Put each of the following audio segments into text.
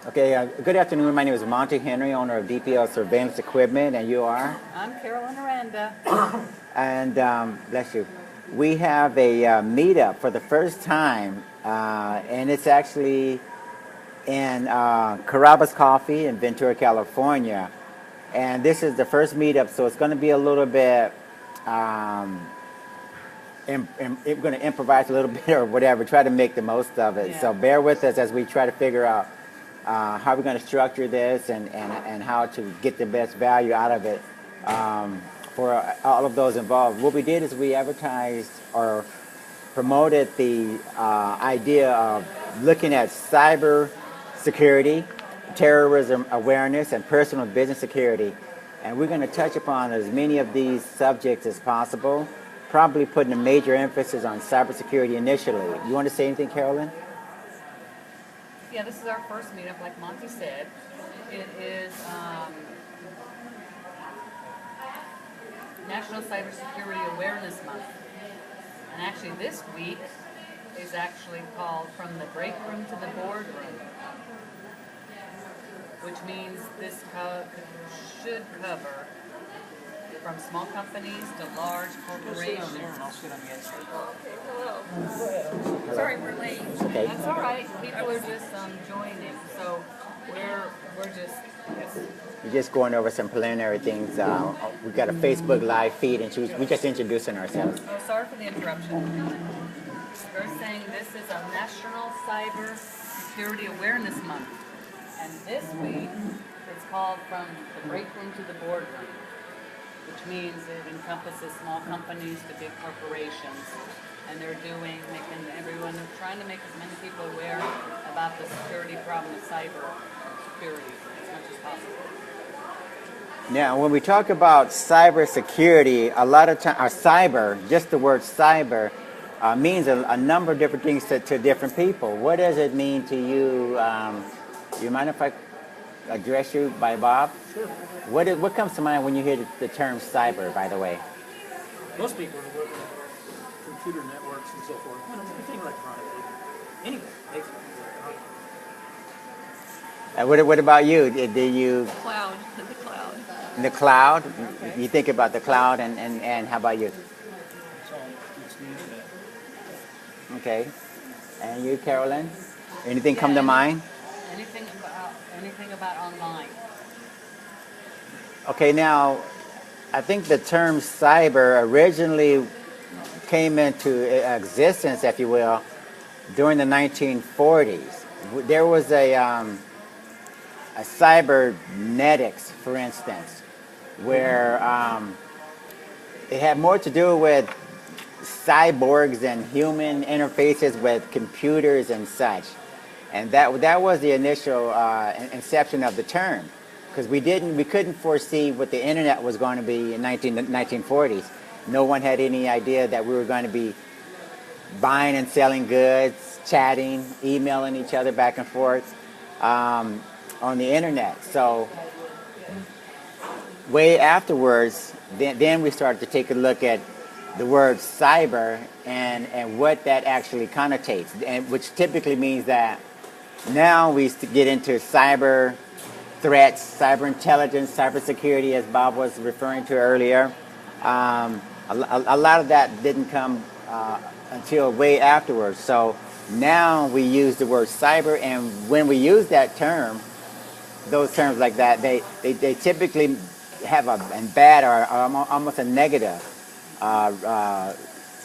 Okay, good afternoon. My name is Monty Henry, owner of DPL Surveillance Equipment, and you are? I'm Carolyn Aranda. And bless you. We have a meetup for the first time, and it's actually in Caraba Coffee in Ventura, California. And this is the first meetup, so it's going to be a little bit, we're going to improvise a little bit or whatever, try to make the most of it. Yeah. So bear with us as we try to figure out how we're going to structure this and how to get the best value out of it for all of those involved. What we did is we advertised or promoted the idea of looking at cyber security, terrorism awareness, and personal business security. And we're going to touch upon as many of these subjects as possible, probably putting a major emphasis on cybersecurity initially. You want to say anything, Carolyn? Yeah, this is our first meetup, like Monty said. It is National Cybersecurity Awareness Month. And actually this week is actually called From the Break Room to the Boardroom, which means this should cover from small companies to large corporations. Hello. Sorry we're late. Okay. That's all right. People are just joining, so we're just yes. We're just going over some preliminary things. We've got a Facebook Live feed, and we're just introducing ourselves. Oh, sorry for the interruption. We're saying this is a National Cyber Security Awareness Month, and this week it's called From the Break Room to the Boardroom, which means it encompasses small companies to big corporations. And they're trying to make as many people aware about the security problem of cyber security as much as possible. Now, when we talk about cybersecurity, a lot of times, cyber, just the word cyber, means a number of different things to different people. What does it mean to you? You mind if I address you by Bob? Sure. What comes to mind when you hear the term cyber, by the way? Most people are working with computer networks and so forth. Anything electronic. Anything, basically. What about you? Do you Cloud, the cloud. the cloud? Okay. You think about the cloud, and how about you? That's all it's used. Okay. And you, Carolyn? Anything come to mind? Anything about online. Okay, now, I think the term cyber originally came into existence, if you will, during the 1940s. There was a cybernetics, for instance, where it had more to do with cyborgs and human interfaces with computers and such. And that was the initial inception of the term, because we couldn't foresee what the internet was going to be in 1940s. No one had any idea that we were going to be buying and selling goods, chatting, emailing each other back and forth on the internet. So way afterwards, then we started to take a look at the word cyber and what that actually connotates, and which typically means that now we get into cyber threats, cyber intelligence, cyber security, as Bob was referring to earlier. A lot of that didn't come until way afterwards. So now we use the word cyber, and when we use that term, those terms like that, they typically have a bad or almost a negative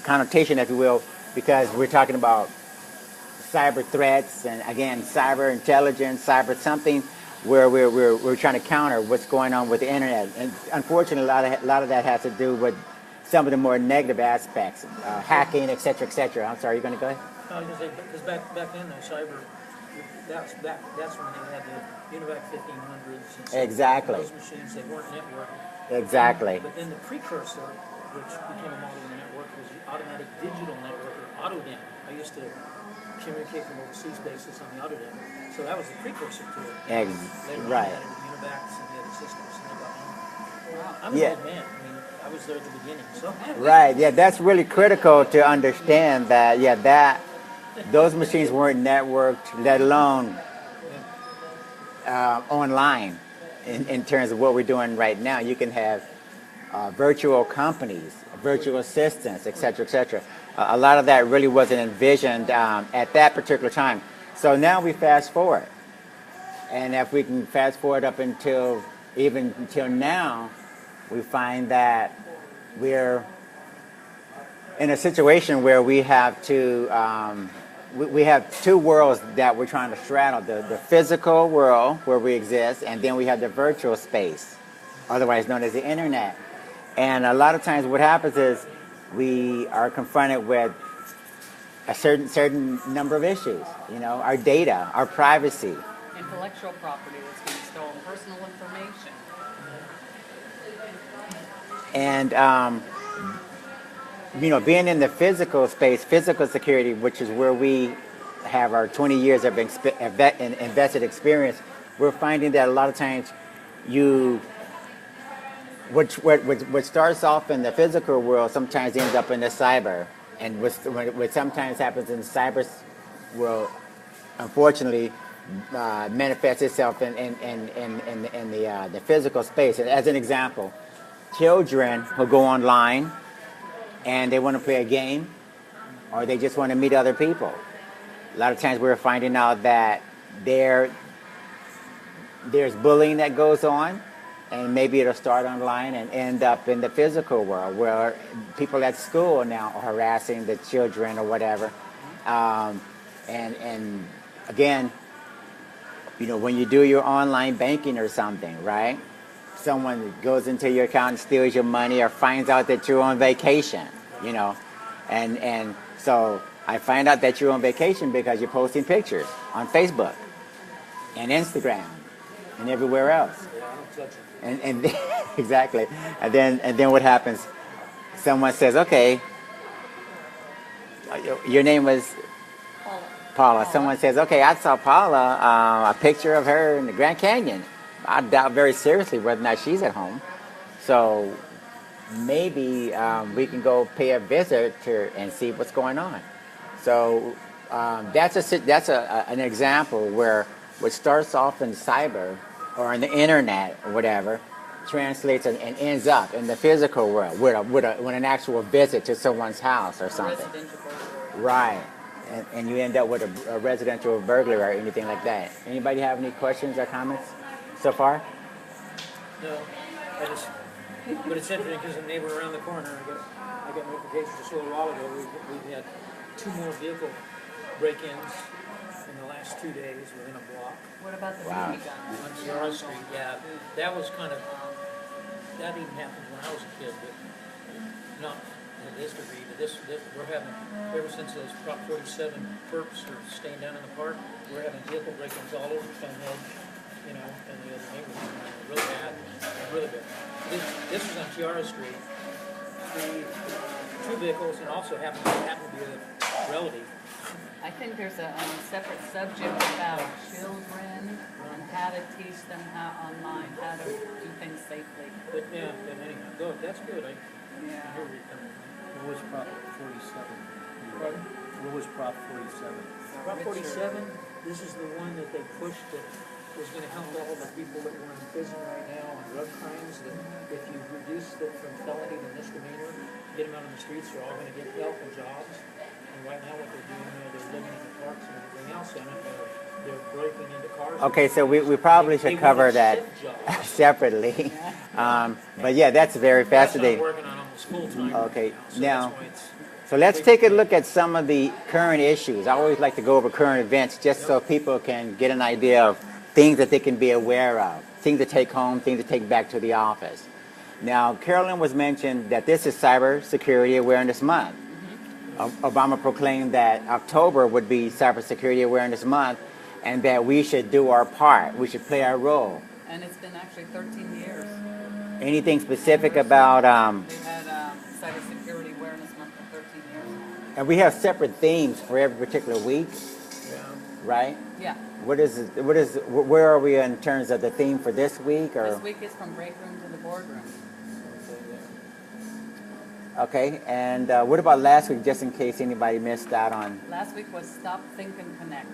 connotation, if you will, because we're talking about cyber threats and, again, cyber intelligence, cyber something where we're trying to counter what's going on with the internet. And unfortunately, a lot of that has to do with some of the more negative aspects, hacking, et cetera, et cetera. I'm sorry, you're going to go ahead? I was going to say, because back then, though, cyber, that's when they had the UNIVAC 1500s. And so Exactly. Those machines, they weren't networked. Exactly. But then the precursor, which became a model of the network, was the automatic digital network, or AutoDEN. I used to communicate from overseas bases on the AutoDEN. So that was the precursor to it. Later Right. on, we added UNIVACs and the other systems. And they got on. Wow. I'm Yeah. an old man. I mean, I was there at the beginning. So. Right, yeah, that's really critical to understand that, those machines weren't networked, let alone online in terms of what we're doing right now. You can have virtual companies, virtual assistants, et cetera, et cetera. A lot of that really wasn't envisioned at that particular time. So now we fast forward. And if we can fast forward up until now, we find that we're in a situation where we have to we have two worlds that we're trying to straddle: the physical world where we exist, and then we have the virtual space, otherwise known as the internet. And a lot of times, what happens is we are confronted with a certain number of issues. You know, our data, our privacy. Intellectual property that's being stolen, personal information. And you know, being in the physical space, physical security, which is where we have our 20 years of invested experience, we're finding that a lot of times what starts off in the physical world sometimes ends up in the cyber. And what sometimes happens in the cyber world, unfortunately, manifests itself in the physical space. And as an example, children who go online and they want to play a game, or they just want to meet other people. A lot of times we're finding out that there's bullying that goes on, and maybe it'll start online and end up in the physical world where people at school now are harassing the children or whatever. And again, you know, when you do your online banking or something, right? Someone goes into your account and steals your money or finds out that you're on vacation, you know. And so I find out that you're on vacation because you're posting pictures on Facebook and Instagram and everywhere else. And exactly. And then what happens? Someone says, okay, your name was Paula. Someone says, okay, I saw Paula, a picture of her in the Grand Canyon. I doubt very seriously whether or not she's at home. So maybe we can go pay a visit to her and see what's going on. So that's an example where what starts off in cyber or in the internet or whatever translates and ends up in the physical world with an actual visit to someone's house or something. Right. And you end up with a residential burglary or anything like that. Anybody have any questions or comments so far? No, but it's interesting because the neighbor around the corner, I got notifications just a little while ago. We've had 2 more vehicle break-ins in the last 2 days within a block. What about the Wow. BB gun? On Caraba Street, yeah, that was kind of, that even happened when I was a kid, but not to this degree, but this we're having, ever since those Prop 47 perps are staying down in the park, we're having vehicle break-ins all over Stonehead, you know, and the other neighborhoods, really bad, really bad. This was on Caraba Street, 2 vehicles, and also happened to be a relative. I think there's a separate subject about children and how to teach them online how to do things safely. But yeah, but anyhow, go, that's good. I Yeah. hear where you're coming from. What was Prop 47? Pardon? What was Prop 47? Prop 47, this is the one that they pushed that was going to help all the people that were in prison right now on drug crimes, that if you reduce it from felony to misdemeanor, get them out on the streets, they're all going to get help and jobs. And right now what they're doing, they're living in the parks and everything else, and they're breaking into cars. Okay, so we probably should cover that separately. But yeah, that's very fascinating. That's what I'm working on almost full time. Okay, So now, that's why it's, so let's take a look at some of the current issues. I always like to go over current events just so people can get an idea of things that they can be aware of, things to take home, things to take back to the office. Now, Carolyn was mentioned that this is Cyber Security Awareness Month. Obama proclaimed that October would be Cyber Security Awareness Month and that we should do our part, we should play our role. And it's been actually 13 years. Anything specific about, We've had Cybersecurity Awareness Month for 13 years. and we have separate themes for every particular week, right? Yeah. Where are we in terms of the theme for this week? Or This week is from break room to the boardroom. okay, and what about last week, just in case anybody missed out on? Last week was Stop, Think, and Connect.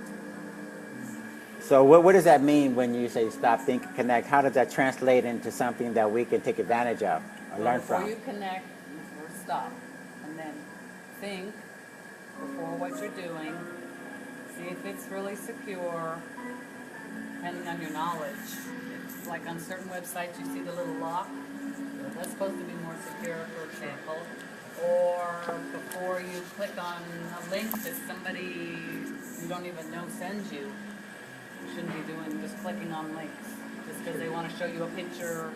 So what does that mean when you say stop, think, and connect? How does that translate into something that we can take advantage of or learn Before from? you connect, or stop, and then think before what you're doing. See if it's really secure, depending on your knowledge. It's like on certain websites, you see the little lock. That's supposed to be more secure, for example. Or before you click on a link that somebody you don't even know sends you, you shouldn't be doing just clicking on links just because they want to show you a picture.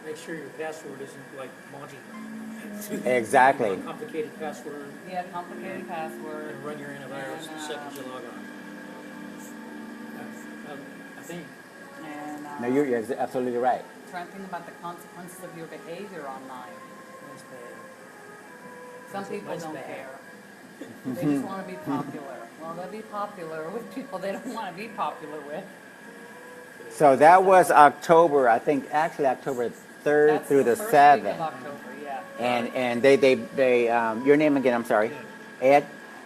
Make sure your password isn't like Monty. Exactly. Complicated password, Yeah, complicated password. and run your antivirus the second you log on. I think. And No, you're absolutely right. try and think about the consequences of your behavior online. That's bad. Some people That's don't bad. care. They just want to be popular. Well, they'll be popular with people they don't want to be popular with. So that was October, I think, actually October 3rd That's through the first week 7th. of October, yeah. And they your name again, I'm sorry. Ed?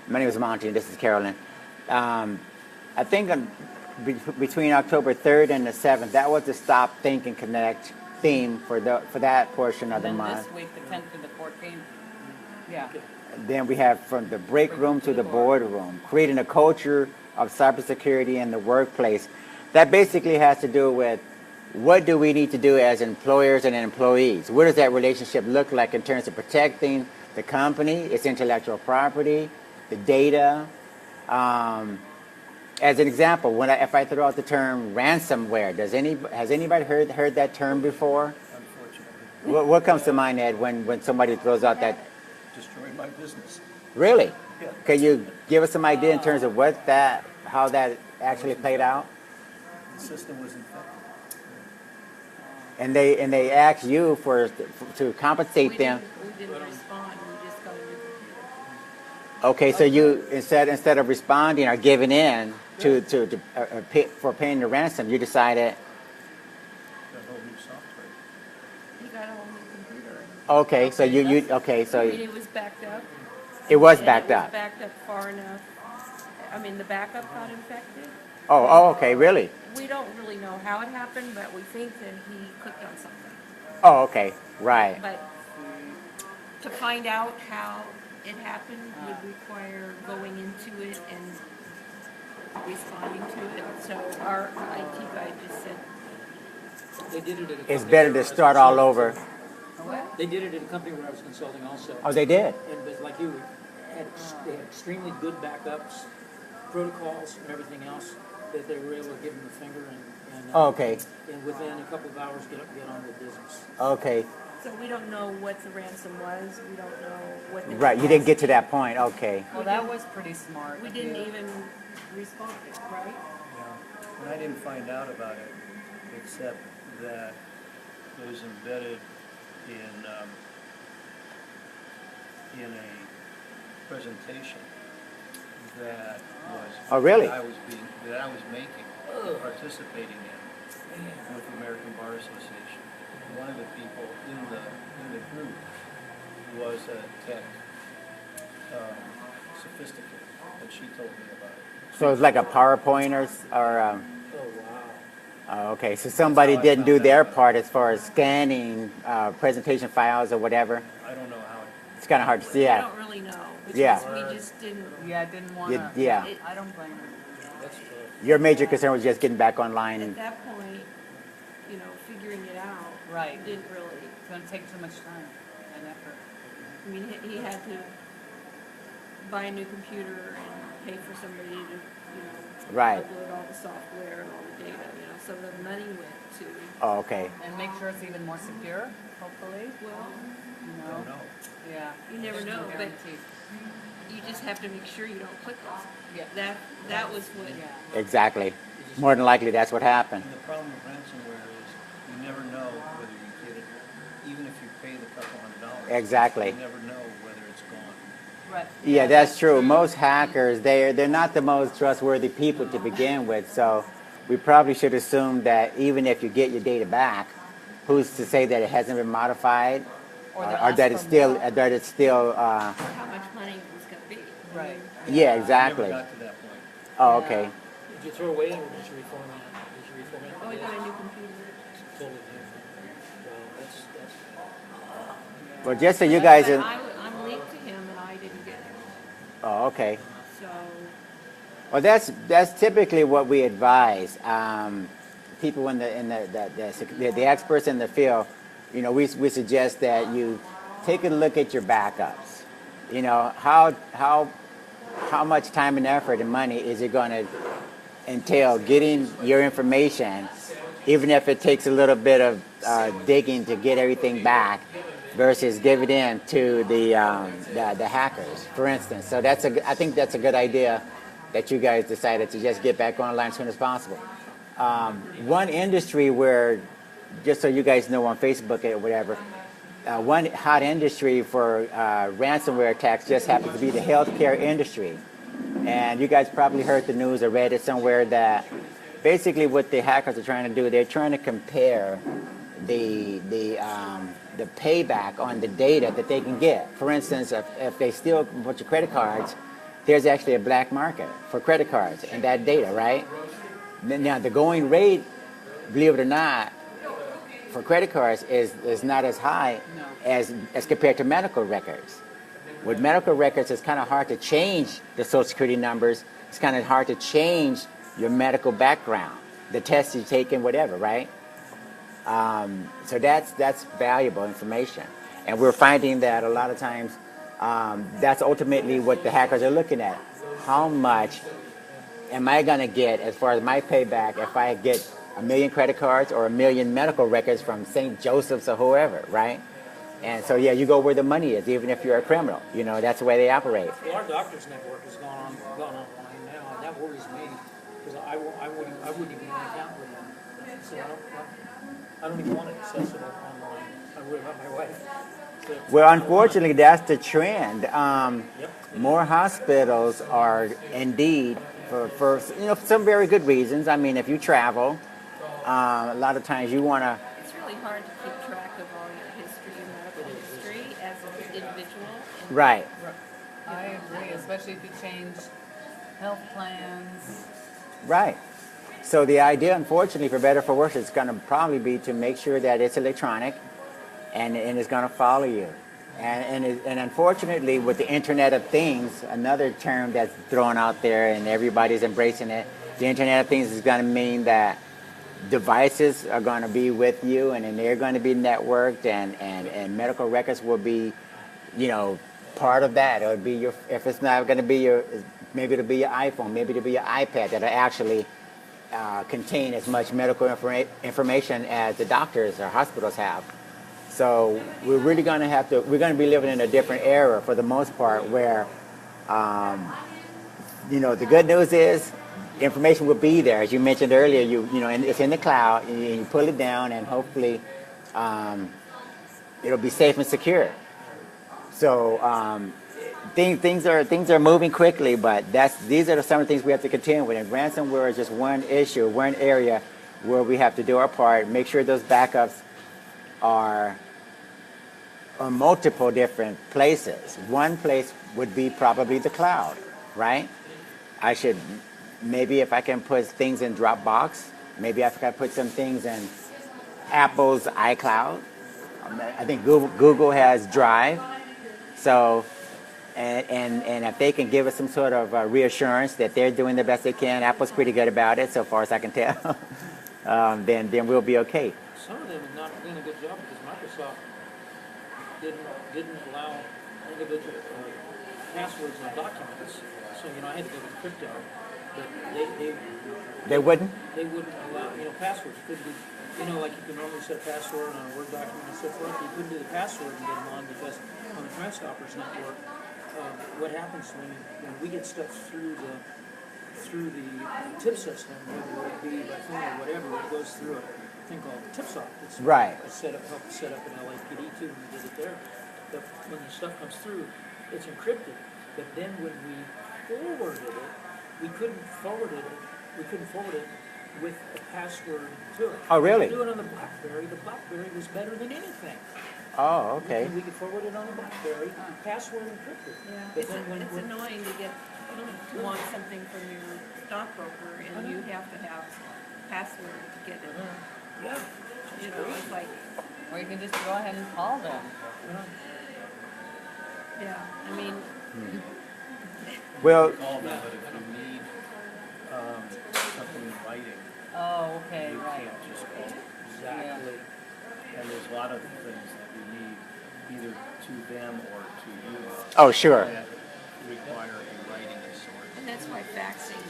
My name is Monty, and this is Carolyn. I think between October 3rd and the 7th, that was the Stop, Think, and Connect theme for that portion of And the then month. this week, the 10th to the 14th. Yeah. Then we have from the break room to the boardroom, creating a culture of cybersecurity in the workplace. That basically has to do with what do we need to do as employers and employees? What does that relationship look like in terms of protecting the company, its intellectual property, the data? As an example, if I throw out the term ransomware, has anybody heard that term before? Unfortunately, What comes to mind, Ed, when somebody throws out that? destroyed my business. Really? Yeah. Can you give us some idea in terms of how that actually played out? The system was infected. And they asked you to compensate them. We didn't respond, we just got a new computer. Okay, so you instead of responding or giving in for paying the ransom, you decided. Got a whole new software. He got a whole new computer. Okay, so I mean, it was backed up. it was and backed it up. was backed up far enough. I mean, the backup got infected. Oh, okay, really? We don't really know how it happened, but we think that he clicked on something. Oh, okay, right. But to find out how it happened would require going into it and responding to it. So our IT guy just said, They did it at a It's company better where to I was start all consulting. over. what? They did it at a company where I was consulting also. Oh, they did. And but like you, they had extremely good backups, protocols, and everything else that they were able to give them the finger and Oh, okay, and within a couple of hours get on with business. okay, So we don't know what the ransom was. We don't know what they right. You didn't get to that point. Okay. Well, that was pretty smart. We of didn't you. even respond, right? Yeah. And I didn't find out about it, except that it was embedded in a presentation that was Oh, really? that I was making and participating in with the American Bar Association. One of the people in the group was a tech sophisticated, and she told me about it. So it's like a PowerPoint or Oh wow! okay. So somebody didn't do their part as far as scanning presentation files or whatever. I don't know how it. It's kind of hard to see. We Yeah. don't really know. Yeah. Because we just didn't. Yeah, didn't want to. Yeah. I don't blame her. That's tough. Your major concern was just getting back online. At that point, figuring it out. Right. Didn't really. It's going to take too much time and effort. I mean, he had to buy a new computer and pay for somebody to, Right. upload all the software and all the data. So the money went to. Oh, okay. And make sure it's even more secure, hopefully. Well, I don't know. Yeah. you never There's no know, but guarantee. you just have to make sure you don't click on it. Yeah. That was what. Yeah. Exactly. More than likely, that's what happened. And the problem with ransomware is you never know whether you get it, even if you pay the couple $100. Exactly. You never know whether it's gone. Right. Yeah, that's true. Most hackers, they're not the most trustworthy people to begin with. So we probably should assume that even if you get your data back, who's to say that it hasn't been modified, Or they or ask that for it's still more. How much money it was going to be. Right. yeah, I exactly. never got to that point. Oh, okay. Did you throw away or did you reformat it? Did you reformat Oh, I the got a disk? new computer. Totally new. Well, that's. Well, just so you But guys, I'm linked to him and I didn't get it. oh, okay. So, Well, that's typically what we advise people in the experts in the field. You know, we suggest that you take a look at your backups. You know, how much time and effort and money is it going to entail getting your information, even if it takes a little bit of digging to get everything back, versus give it in to the hackers, for instance. So I think that's a good idea that you guys decided to just get back online as soon as possible. One industry where, just so you guys know on Facebook or whatever, one hot industry for ransomware attacks just happens to be the healthcare industry. And you guys probably heard the news or read it somewhere that basically what the hackers are trying to do, they're trying to compare the payback on the data that they can get. For instance, if they steal a bunch of credit cards, there's actually a black market for credit cards and that data, right? Now, the going rate, believe it or not, for credit cards is not as high as compared to medical records. With medical records, it's kind of hard to change the Social Security numbers. It's kind of hard to change your medical background, the tests you take and whatever, right? So that's valuable information. And we're finding that a lot of times that's ultimately what the hackers are looking at. How much am I going to get as far as my payback if I get 1 million credit cards or 1 million medical records from St. Joseph's or whoever, right? And so, yeah, you go where the money is, even if you're a criminal. You know, that's the way they operate. Well, our doctor's network has gone online now, and that worries me because I wouldn't even want to account with them. So I don't even want it accessible online. I worry about my wife. So, Well, unfortunately, that's the trend. Yep. More hospitals are indeed, for some very good reasons. I mean, if you travel, a lot of times you want to. it's really hard to keep track of all your history, your medical history as an individual. And Right. I agree, especially if you change health plans. Right. So the idea, unfortunately, for better or for worse, is going to probably be to make sure that it's electronic, and it's going to follow you. And unfortunately, with the Internet of Things, another term that's thrown out there and everybody's embracing it, the Internet of Things is going to mean that devices are going to be with you, and then they're going to be networked, and medical records will be, part of that. It'll be if it's not going to be maybe it'll be your iPhone, maybe it'll be your iPad that'll actually contain as much medical information as the doctors or hospitals have. So we're really going to we're going to be living in a different era for the most part where, the good news is information will be there. As you mentioned earlier, and it's in the cloud, and you pull it down, and hopefully it'll be safe and secure. So things are moving quickly, but these are some of the things we have to contend with. And ransomware is just one issue, one area where we have to do our part, make sure those backups are on multiple different places. One place would be probably the cloud, right? Maybe if I can put things in Dropbox, maybe if I can put some things in Apple's iCloud. I think Google has Drive. So, and if they can give us some sort of reassurance that they're doing the best they can, Apple's pretty good about it, so far as I can tell, then we'll be okay. some of them are not doing a good job because Microsoft didn't allow individual passwords on documents. So I had to go with crypto, but They wouldn't? they wouldn't allow passwords couldn't be like you can normally set a password on a Word document and so forth. You couldn't do the password and get them on because on the Transcoppers network, what happens when we get stuff through the tip system, whether it be by phone or whatever, it goes through a thing called TipSoft. It's Right. helped set up an LAPD too when we did it there. But when the stuff comes through, it's encrypted. But then when we forwarded it, we couldn't forward it with a password to it. Oh, really? We could do it on the BlackBerry. The BlackBerry was better than anything. Oh, okay. We could forward it on the BlackBerry, password encrypted. Yeah, But it's then when annoying to get to want something from your stockbroker, and you have to have password to get it. Yeah. You know, it's like, Or you can just go ahead and call them. yeah, I mean, Well, Call them, but if you need, something in writing, Oh, okay, you right. can't just call. Exactly. And there's a lot of things that you need either to them or to you oh, sure. that require a writing of sorts. and that's why faxing,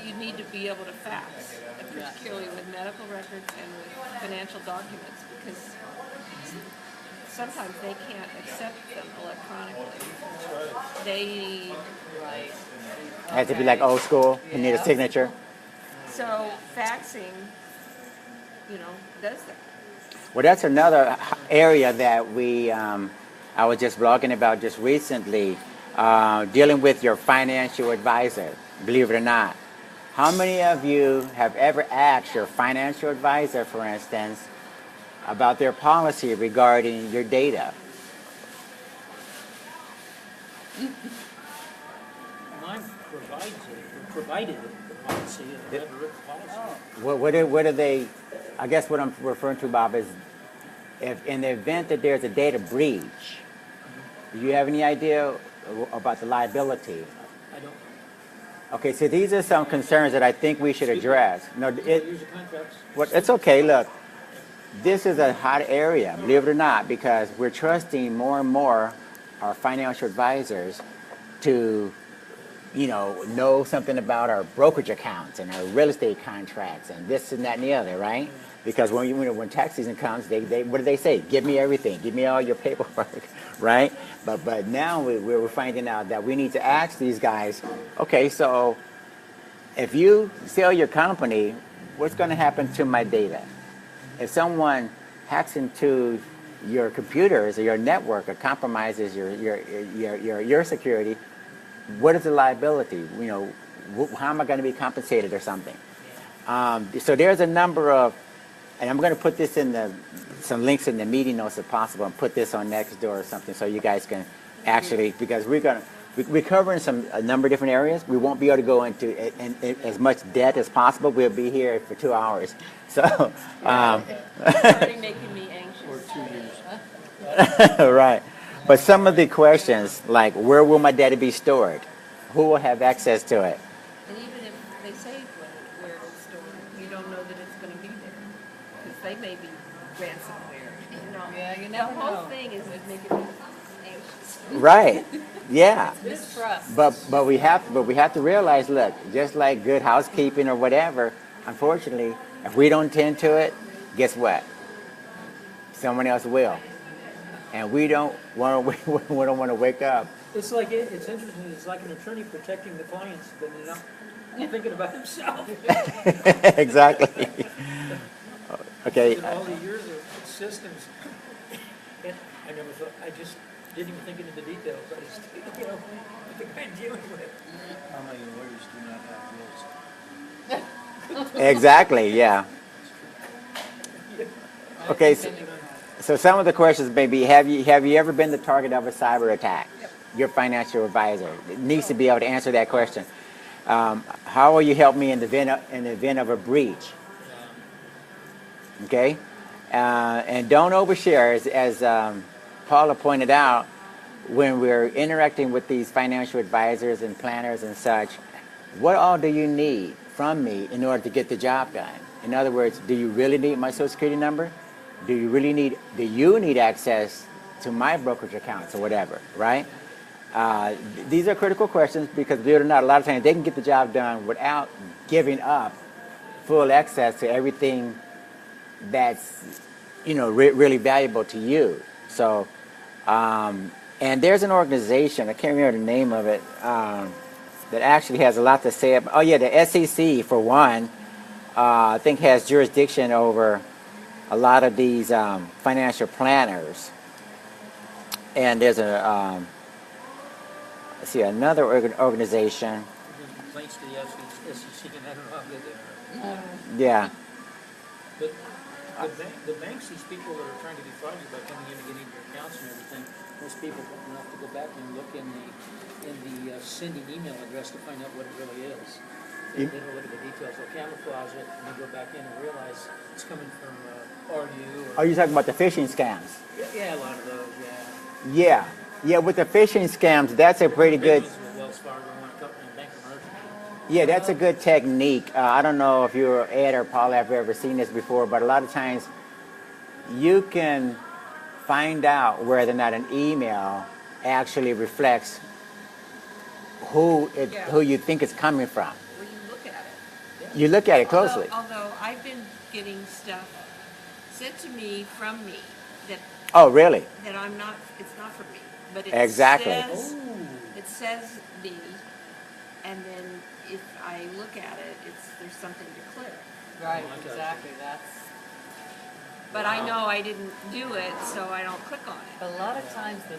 you need to be able to fax, and particularly with medical records and with financial documents, because sometimes they can't accept them electronically. They need, Right. Has to be like old school. You need a Yeah. signature. so faxing, you know, does that. Well, that's another area that I was just blogging about just recently, dealing with your financial advisor, believe it or not. How many of you have ever asked your financial advisor, for instance, about their policy regarding your data? Mine provided the policy, and I never written the policy. What are they, I guess what I'm referring to, Bob, is if in the event that there's a data breach, do you have any idea about the liability? I don't. Okay, so these are some concerns that I think we should address. No, Use the contracts. well, it's okay. Look, this is a hot area, believe it or not, because we're trusting more and more our financial advisors to, know something about our brokerage accounts and our real estate contracts and this and that and the other, right? Because when tax season comes, they what do they say? Give me everything. Give me all your paperwork, right? But now we're finding out that we need to ask these guys, okay, so if you sell your company, what's going to happen to my data? If someone hacks into your computers or your network or compromises your security, what is the liability? How am I going to be compensated or something? So there's a number of, and I'm going to put this in some links in the meeting notes if possible, and put this on Nextdoor or something so you guys can actually, because we're covering a number of different areas. We won't be able to go into as much depth as possible. We'll be here for 2 hours. So, It's already making me anxious. Or 2 years. right. But some of the questions, like where will my data be stored? Who will have access to it? And even if they say where it's stored, you don't know that it's going to be there, because they may be ransomware. Yeah, you The never whole know. thing is making me anxious. Right. Yeah. Mistrust. But we have to realize, look, just like good housekeeping or whatever, unfortunately, if we don't tend to it, guess what? Someone else will, and we don't want to wake up. It's like it's interesting. It's like an attorney protecting the clients, but not thinking about himself. Exactly. Okay. In all the years of systems, and I never thought. I just didn't even think into the details. I just, the guy I'm dealing with. How many lawyers do not have wills? Exactly. Yeah. Okay. So some of the questions may be: Have you ever been the target of a cyber attack? Your financial advisor needs to be able to answer that question. How will you help me in the event of a breach? Okay, and don't overshare, as Paula pointed out. When we're interacting with these financial advisors and planners and such, what all do you need from me in order to get the job done? In other words, do you really need my Social Security number? Do you need access to my brokerage accounts or whatever, right? These are critical questions because, believe it or not, a lot of times they can get the job done without giving up full access to everything that's, really valuable to you. So, and there's an organization, I can't remember the name of it, that actually has a lot to say about, the SEC, for one, I think has jurisdiction over a lot of these financial planners. And there's another organization. Complaints to the SEC, and I don't know how good they are. Yeah. But The banks, these people that are trying to defraud you by coming in and getting your accounts and everything, most people don't have to go back and look in the sending email address to find out what it really is. They don't look at the details. They'll camouflage it and then go back in and realize it's coming from RU. Are you talking about the phishing scams? Yeah, a lot of those, yeah. Yeah. Yeah, with the phishing scams, that's a pretty good... With Wells Fargo and Bank of America. Yeah, that's a good technique. I don't know if you or Ed or Paul have ever seen this before, but a lot of times you can find out whether or not an email actually reflects who you think it's coming from. When you look at it. You look at it closely. Although I've been getting stuff sent to me from me that Oh, really? that I'm not. It's not for me, but it Exactly. says me, and then if I look at it, there's something to clear. Right, exactly, that's, But I know I didn't do it, so I don't click on it. but a lot of times the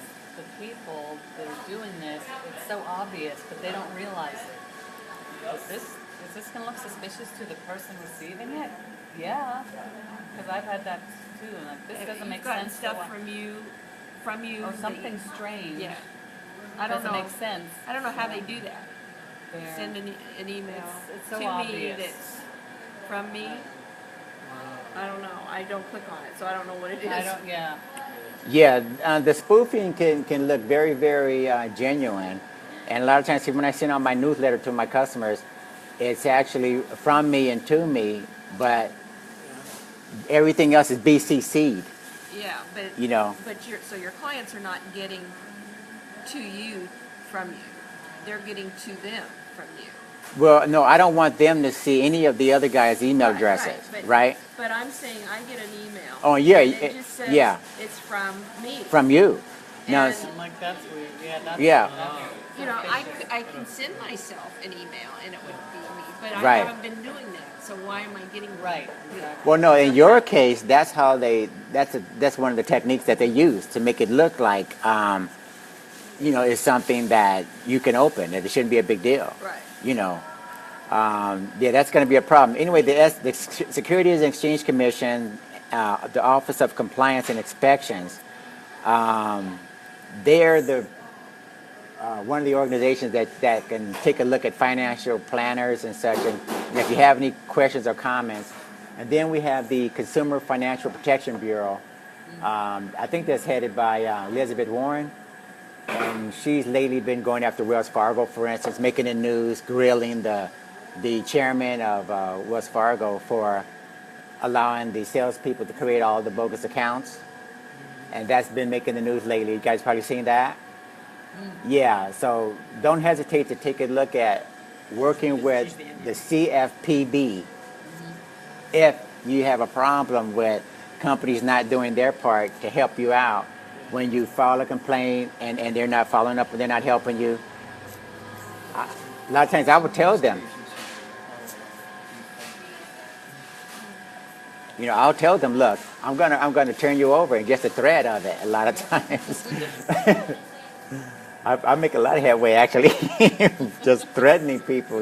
people that are doing this, it's so obvious, but they don't realize it. Is this gonna look suspicious to the person receiving it? Yeah, because I've had that too, and like, this doesn't make You've gotten sense. stuff from you, Or that something you- strange. Yeah. I don't Doesn't know. make sense. I don't know how they do that. They're- Send an email It's so to obvious. me that's from me. I don't know. I don't click on it, so I don't know what it is. I don't, yeah. Yeah, the spoofing can look very, very genuine. And a lot of times when I send out my newsletter to my customers, it's actually from me and to me, but everything else is BCC'd. Yeah, but You know. But your clients are not getting to you from you. They're getting to them from you. Well, no, I don't want them to see any of the other guys' email Right, addresses, but- right? But I'm saying I get an email. Oh, yeah, and it just says yeah. it's from me. From you. Now, And- I'm like, that's weird, yeah, that's. Yeah. You know, I can send myself an email and it would be me, but I Right. haven't been doing that. So why am I getting Right, you know, exactly. well, no, in your case, that's how that's one of the techniques that they use to make it look like, it's something that you can open, that it shouldn't be a big deal. Right. You know, yeah, that's going to be a problem. Anyway, the Securities and Exchange Commission, the Office of Compliance and Inspections, they're the one of the organizations that can take a look at financial planners and such. And if you have any questions or comments, and then we have the Consumer Financial Protection Bureau. I think that's headed by Elizabeth Warren. And she's lately been going after Wells Fargo, for instance, making the news, grilling the chairman of Wells Fargo for allowing the salespeople to create all the bogus accounts. And that's been making the news lately. You guys probably seen that? Yeah, so don't hesitate to take a look at working with the CFPB if you have a problem with companies not doing their part to help you out when you file a complaint and they're not following up and they're not helping you. A lot of times I would tell them, I'll tell them, look, I'm gonna turn you over in just a thread of it a lot of times. I make a lot of headway actually, just threatening people,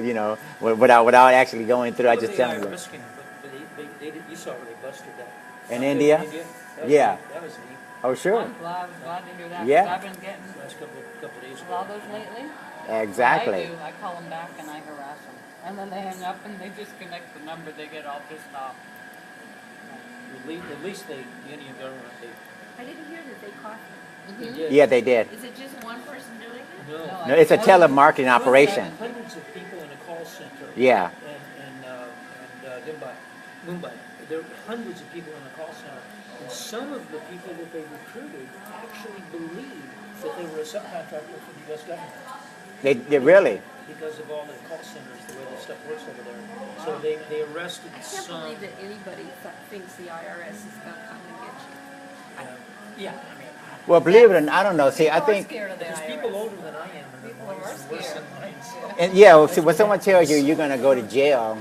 without actually going through. I just tell them. But you saw where they busted that. In India? That was Yeah. neat. That was neat. Oh, sure. I'm glad to hear that, Yeah. because I've been getting Last couple days a ago. lot of those lately. Exactly. I do, I call them back and I harass them. And then they hang up and they disconnect the number, they get all pissed off. At least the Indian government, I didn't hear that they caught them. they did. Yeah, they did. Is it just one person doing it? No. No, it's a telemarketing operation. Hundreds of people in a call center. Yeah. And Mumbai. There were hundreds of people in the call center. And some of the people that they recruited actually believed that they were a subcontractor for the U.S. government. They really. Because of all the call centers, the way this stuff works over there. So they arrested I can't some. believe that anybody thinks the IRS is going to come and get you. Yeah, I mean, Well, believe it or not, I don't know. See, I People are think, scared of the there's IRS. people older than I am, and People their are minds are worse scared. than mine. and yeah, see, when someone tells you you're going to go to jail,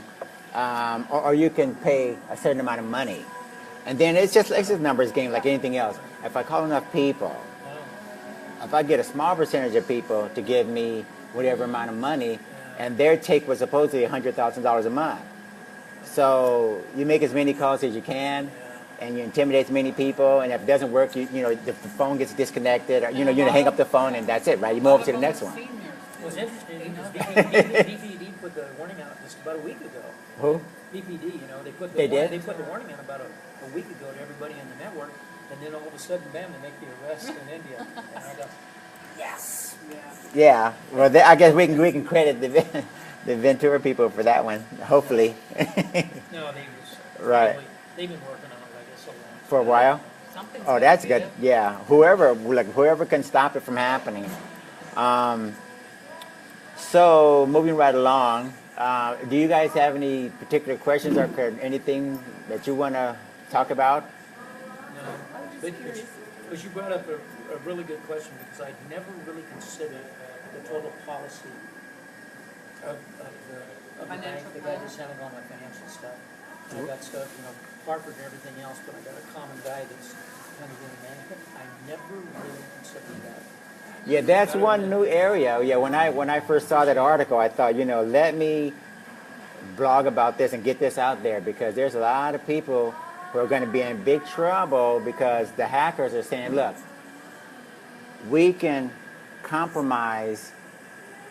or you can pay a certain amount of money, and then it's just a numbers game like anything else. If I call enough people, if I get a small percentage of people to give me whatever amount of money, and their take was supposedly $100,000 a month. So you make as many calls as you can, and you intimidate many people, and if it doesn't work, you know the phone gets disconnected, or you hang up the phone, and that's it, right? You move over to the next one. What's interesting is DPD put the warning out just about a week ago. Who? DPD, they put They did? they put the warning out about a week ago to everybody in the network, and then all of a sudden, bam, they make the arrest in India. And I go, yes. Yeah. Well, I guess we can credit the Ventura people for that one. Hopefully. No, they was Right. they've been working on it, I guess, so long. For a while. Something's Oh, gotta that's be good. it. Yeah. Whoever can stop it from happening. So moving right along, do you guys have any particular questions or anything that you want to talk about? No, but you brought up a really good question, because I'd never really considered the total policy of the bank. Financial The guy plan. just handled all my financial stuff. And I got stuff, Harvard and everything else, but I got a common guy that's kind of doing management. I never really considered that. Yeah, that's one new area. Yeah, when I first saw that article, I thought, let me blog about this and get this out there, because there's a lot of people who are going to be in big trouble because the hackers are saying, look, we can compromise.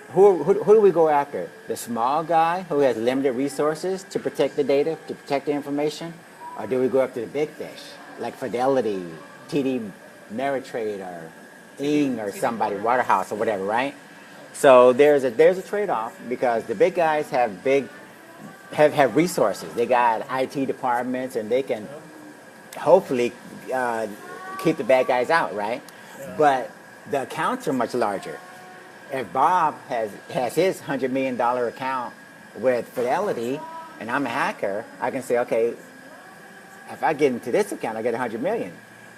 Who do we go after? The small guy who has limited resources to protect the data, to protect the information? Or do we go after the big fish, like Fidelity, TD Ameritrade, or Ing, or somebody, Waterhouse, or whatever, right? So there's a trade-off, because the big guys have resources. They got IT departments, and they can hopefully keep the bad guys out, right? Yeah. But the accounts are much larger. If Bob has his $100 million account with Fidelity, and I'm a hacker, I can say, okay, if I get into this account, I get 100 million.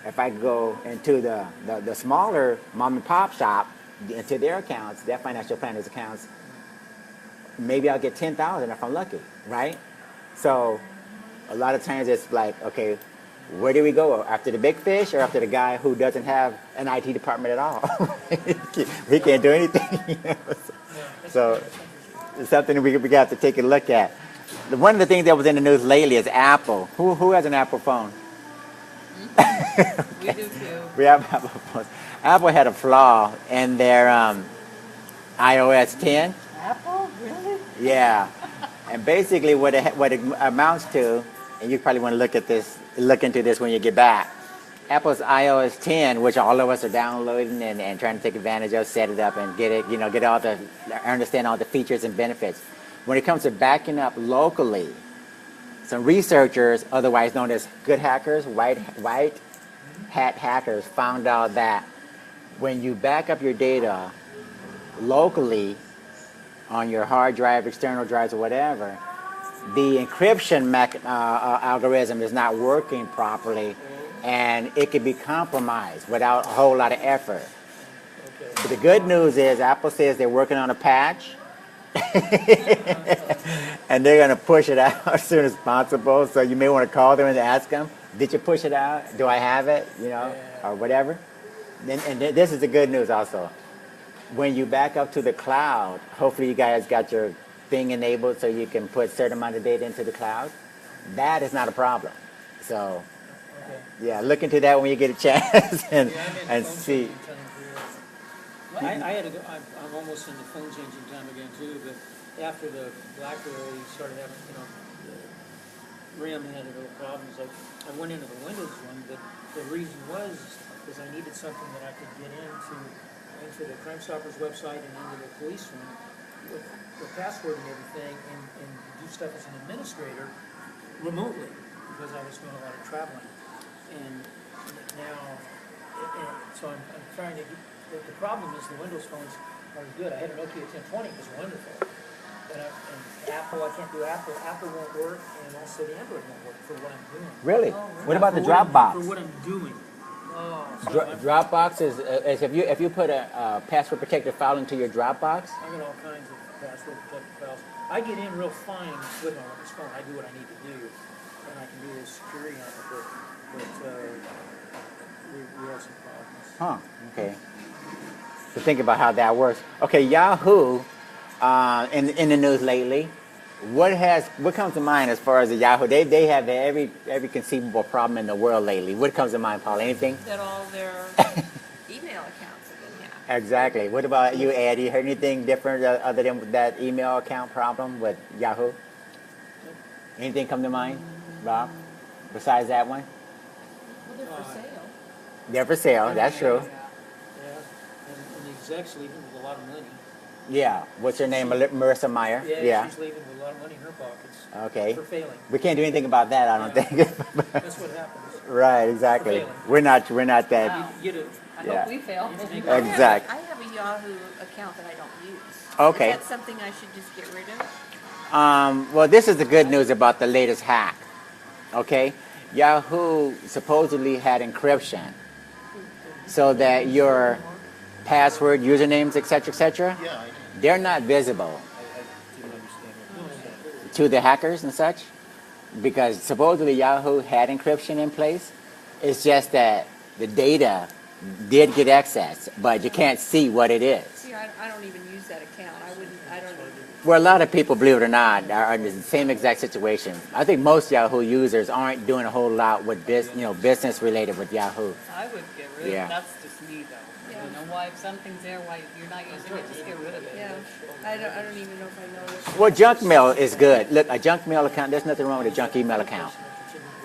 If I go into the smaller mom and pop shop, into their accounts, their financial planners accounts, maybe I'll get 10,000 if I'm lucky, right? So a lot of times it's like, okay, where do we go? After the big fish, or after the guy who doesn't have an IT department at all? We can't do anything. So it's something we got to take a look at. One of the things that was in the news lately is Apple. Who has an Apple phone? We do too. We have Apple phones. Apple had a flaw in their iOS 10. Apple? Really? Yeah, and basically what it amounts to, and you probably want to look into this when you get back. Apple's iOS 10, which all of us are downloading and trying to take advantage of, set it up and get it, understand all the features and benefits. When it comes to backing up locally, some researchers, otherwise known as good hackers, white hat hackers, found out that when you back up your data locally on your hard drive, external drives, or whatever, the encryption algorithm is not working properly, and it can be compromised without a whole lot of effort. Okay. But the good news is Apple says they're working on a patch, and they're going to push it out as soon as possible. So you may want to call them and ask them, did you push it out? Do I have it? Or whatever. And this is the good news also. When you back up to the cloud, hopefully you guys got your thing enabled so you can put a certain amount of data into the cloud. That is not a problem. So, Okay. yeah, look into that when you get a chance and phone see. changing time too. I had to go. I'm almost in the phone changing time again too. But after the BlackBerry started having, the RAM had a little problems. I went into the Windows one, but the reason was because I needed something that I could get into the Crime Stoppers website and into the police one with the password and everything, and do stuff as an administrator remotely, because I was doing a lot of traveling. And now, so I'm trying to get, the problem is the Windows phones are good. I had a Nokia 1020, it was wonderful. And Apple, I can't do Apple. Apple won't work, and also the Android won't work for what I'm doing. Really? What about the For what Dropbox? I'm doing. Oh. Dropbox is if you put a password protected file into your Dropbox. I got all kinds of password protected files. I get in real fine with this phone. I do what I need to do, and I can do the security on it, but we have some problems. Huh. Okay. So think about how that works. Okay, Yahoo, in the news lately, what comes to mind as far as the Yahoo? They have every conceivable problem in the world lately. What comes to mind, Paul? Anything? That all their email accounts have been hacked. Exactly. What about you, Ed? You heard anything different other than that email account problem with Yahoo? Anything come to mind, Bob? Besides that one? Well, they're for sale. They're for sale. That's true. Yeah, and the exec's leaving with a lot of money. Yeah. What's her name? Marissa Meyer. Yeah, she's leaving with a lot of money in her pockets. Okay. For failing. We can't do anything about that, I don't think. That's what happens. Right. Exactly. For We're not that. Wow. You do. I Yeah. hope we fail. Exact. I have a Yahoo account that I don't use. Okay. Is that something I should just get rid of? Well, this is the good news about the latest hack. Okay, Yahoo supposedly had encryption, so that your password, usernames, etc., Yeah, they're not visible I didn't understand what you said. to the hackers and such, because supposedly Yahoo had encryption in place. It's just that the data did get access, but you can't see what it is. See, I don't even use that account. I don't even. Well, a lot of people, believe it or not, are in the same exact situation. I think most Yahoo users aren't doing a whole lot with business related with Yahoo. I would get rid of Yeah. it. That's just me though. Yeah. You know why if something's there, why you're not using it, just get rid of it. Yeah, I don't even know if I know this. Well, junk mail is good. Look, a junk mail account, there's nothing wrong with a junk email account.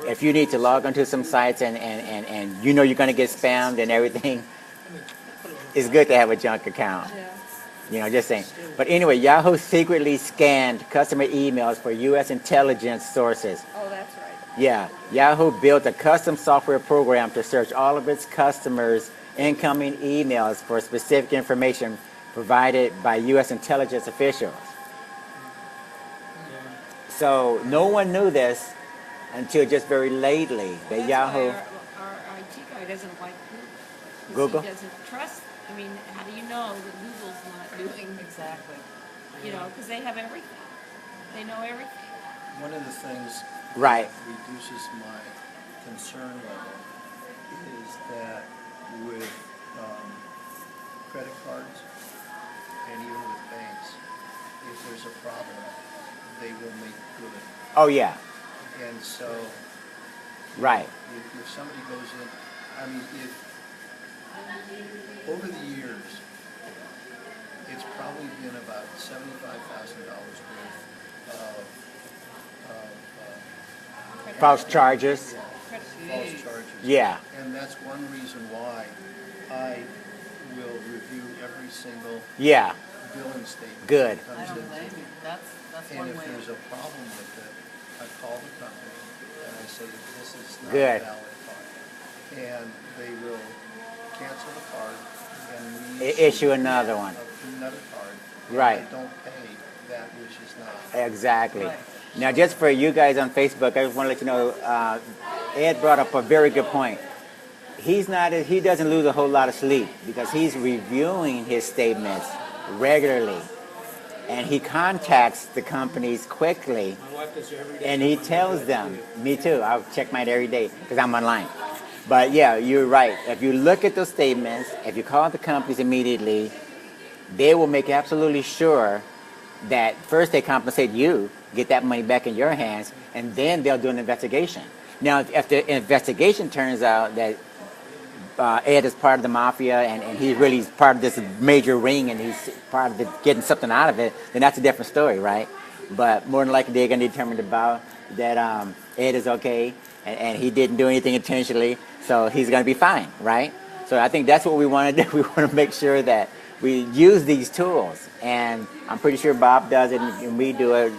If you need to log onto some sites and you know you're going to get spammed and everything, it's good to have a junk account. Yeah. Just saying. But anyway, Yahoo secretly scanned customer emails for U.S. intelligence sources. Oh, that's right. Yeah, Yahoo built a custom software program to search all of its customers' incoming emails for specific information provided by U.S. intelligence officials. So no one knew this until just very lately that That's Yahoo. why our IT guy doesn't like Google. 'Cause Google? He doesn't trust. I mean, how do you know that Google's not doing? Exactly. Because they have everything. They know everything. One of the things Right. that reduces my concern level is that with credit cards and even with banks, if there's a problem, they will make good. Oh yeah, And so right. if somebody goes in, I mean, if over the years, it's probably been about $75,000 worth of False charges. false charges. Yeah. And that's one reason why I will review every single Yeah. billing statement. Good. that I comes don't in. blame you. That's And one if way. there's a problem with it, I call the company and I say, this is not Good. a valid card. And they will cancel the card and Issue another one. another card. And Right. I don't pay that which is not. Exactly. Right. Now, just for you guys on Facebook, I just want to let you know, Ed brought up a very good point. He doesn't lose a whole lot of sleep because he's reviewing his statements regularly, and he contacts the companies quickly, My wife does it every day. and he tells them. Me too. I'll check mine every day because I'm online. But yeah, you're right. If you look at those statements, if you call the companies immediately, they will make absolutely sure that first they compensate you, get that money back in your hands, and then they'll do an investigation. Now, if the investigation turns out that Ed is part of the mafia and he really is part of this major ring and he's part of getting something out of it, then that's a different story, right? But more than likely they're going to determine that Ed is okay and he didn't do anything intentionally, so he's going to be fine, right? So I think that's what we want to do. We want to make sure that we use these tools, and I'm pretty sure Bob does it, and we do it.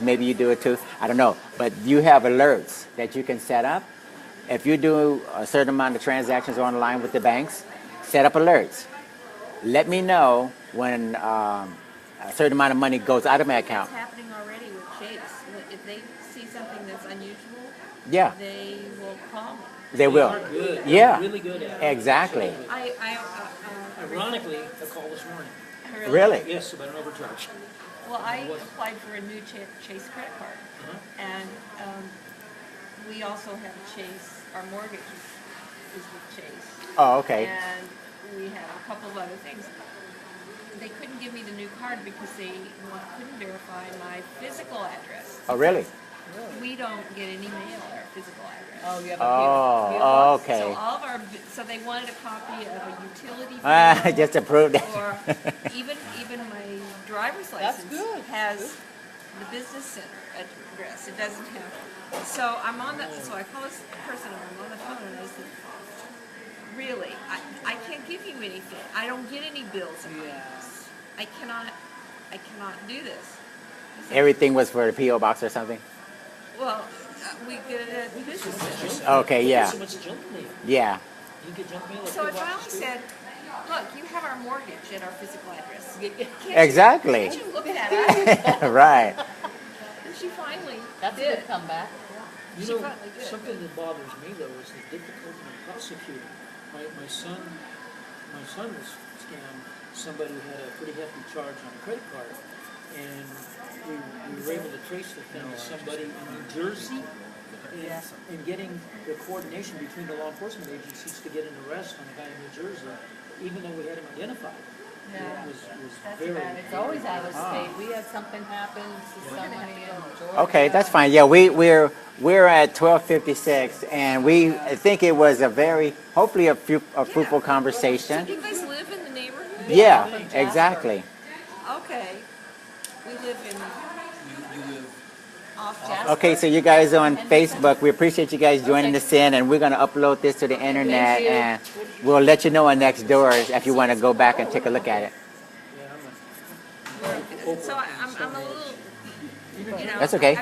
Maybe you do it too. I don't know, but you have alerts that you can set up. If you do a certain amount of transactions online with the banks, set up alerts. Let me know when a certain amount of money goes out of my account. It's happening already with Chase. If they see something that's unusual, Yeah, they will call me. they will. Are good. Yeah. Really good at it. Exactly. Ironically, a call this morning. Really? Yes, about an overcharge. Well, I applied for a new Chase credit card, and we also have Chase. Our mortgage is with Chase, Oh, okay. and we have a couple of other things. they couldn't give me the new card because they couldn't verify my physical address. Oh, really? We don't get any mail at our physical address. Oh, you have a Oh, PO box? okay. So all of our, so they wanted a copy of a utility bill. Just to prove that. Or even my driver's That's license good. has the business center address. It doesn't have. So I'm on the. So I call this person and I'm on the phone and I said, really, I can't give you anything. I don't get any bills in my Yeah. house. I cannot do this. I said, Everything was for the P.O. box or something? well, we get it at the business center. Okay, yeah. So much junk mail. Yeah. You get junk mail. So I at your finally box street? said, look, you have our mortgage at our physical address. Exactly. Can't you look at it? Right. And she finally That's a did. good comeback. You She know, finally did. something that bothers me though is the difficulty in prosecuting. My son was scammed. Somebody who had a pretty hefty charge on a credit card, and we were able to trace the thing to somebody in New Jersey, and getting the coordination between the law enforcement agencies to get an arrest on a guy in New Jersey, even though we had him identified. Yeah. It was That's very. bad. It's always out of state. We had something happen to somebody in Georgia. Okay, that's fine. Yeah, we're at 12:56, and I think it was hopefully a fruitful conversation. Do you guys live in the neighborhood? Yeah, Jasper. exactly. Okay. We live off Jasper. Okay, so you guys on Facebook, we appreciate you guys joining us in, and we're going to upload this to the internet, Thank you. and we'll let you know on next doors if you want to go back and take a look at it. So I'm a little, you know. That's okay.